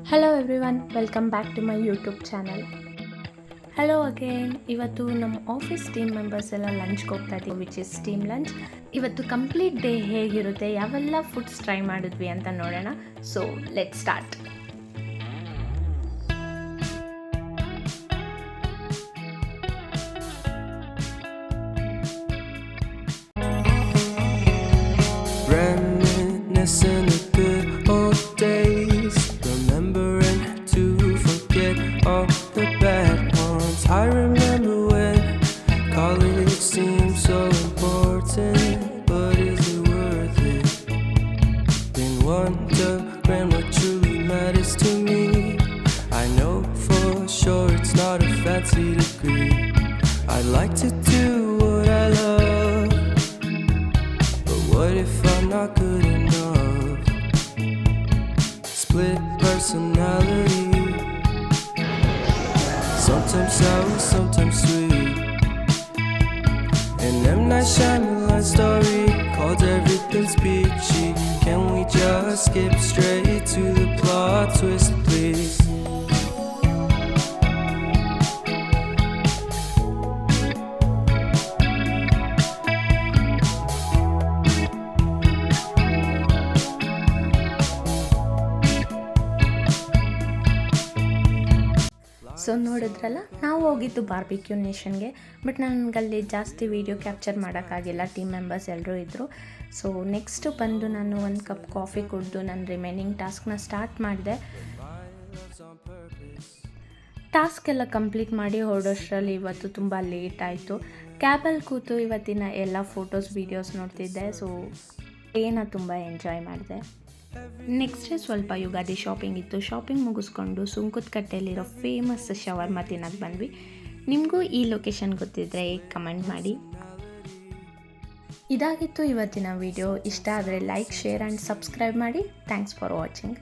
Hello everyone, welcome back to my YouTube channel. Hello again. ಇವತ್ತು ನಮ್ಮ office team members ಎಲ್ಲ ಲಂಚ್ಗೆ ಹೋಗ್ತಾ ಇದ್ದೀವಿ, ವಿಚ್ ಇಸ್ ಟೀಮ್ ಲಂಚ್. ಇವತ್ತು ಕಂಪ್ಲೀಟ್ ಡೇ ಹೇಗಿರುತ್ತೆ, ಯಾವೆಲ್ಲ ಫುಡ್ಸ್ ಟ್ರೈ ಮಾಡಿದ್ವಿ ಅಂತ ನೋಡೋಣ. So let start. Reminiscing the good old days, remembering to forget all the bad ones. I remember when college seemed so important, but is it worth it? Been wondering what truly matters to me. I know for sure it's not a fancy degree. I'd like to do what I love, but what if I'm not good enough? Split personality, sometimes sour, sometimes sweet. An M. Night Shyamalan story called Everything's Peachy. Can we just skip straight to the plot twist, please? So ನೋಡಿದ್ರಲ್ಲ, ನಾವು ಹೋಗಿದ್ದು barbecue ನೇಷನ್ಗೆ. But ನನಗಲ್ಲಿ ಜಾಸ್ತಿ video capture ಮಾಡೋಕ್ಕಾಗಿಲ್ಲ, team members ಎಲ್ಲರೂ ಇದ್ದರು. So next ಬಂದು ನಾನು ಒಂದು ಕಪ್ ಕಾಫಿ ಕುಡಿದು ನನ್ನ ರಿಮೈನಿಂಗ್ ಟಾಸ್ಕ್ನ ಸ್ಟಾರ್ಟ್ ಮಾಡಿದೆ. ಟಾಸ್ಕ್ ಎಲ್ಲ ಕಂಪ್ಲೀಟ್ ಮಾಡಿ ಹೊರಡೋಷ್ಟರಲ್ಲಿ ಇವತ್ತು ತುಂಬ ಲೇಟ್ ಆಯಿತು. ಕ್ಯಾಬಲ್ಲಿ ಕೂತು ಇವತ್ತಿನ ಎಲ್ಲ ಫೋಟೋಸ್ ವೀಡಿಯೋಸ್ ನೋಡ್ತಿದ್ದೆ. ಸೊ ಡೇನ ತುಂಬ ಎಂಜಾಯ್ ಮಾಡಿದೆ. ನೆಕ್ಸ್ಟ್ ಡೇ ಸ್ವಲ್ಪ ಯುಗಾದಿ ಶಾಪಿಂಗ್ ಇತ್ತು. ಶಾಪಿಂಗ್ ಮುಗಿಸ್ಕೊಂಡು ಸುಂಕದಕಟ್ಟೆಯಲ್ಲಿರೋ ಫೇಮಸ್ ಶವರ್ಮ ತಿನ್ನೋಕ್ಕೆ ಬಂದ್ವಿ. ನಿಮಗೂ ಈ ಲೊಕೇಶನ್ ಗೊತ್ತಿದ್ದರೆ ಕಮೆಂಟ್ ಮಾಡಿ. ಇದಾಗಿತ್ತು ಇವತ್ತಿನ ವಿಡಿಯೋ. ಇಷ್ಟ ಆದರೆ ಲೈಕ್, ಶೇರ್ ಆ್ಯಂಡ್ ಸಬ್ಸ್ಕ್ರೈಬ್ ಮಾಡಿ. Thanks for watching.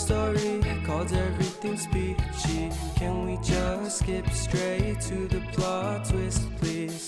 Story called Everything's Peachy. Can we just skip straight to the plot twist, please?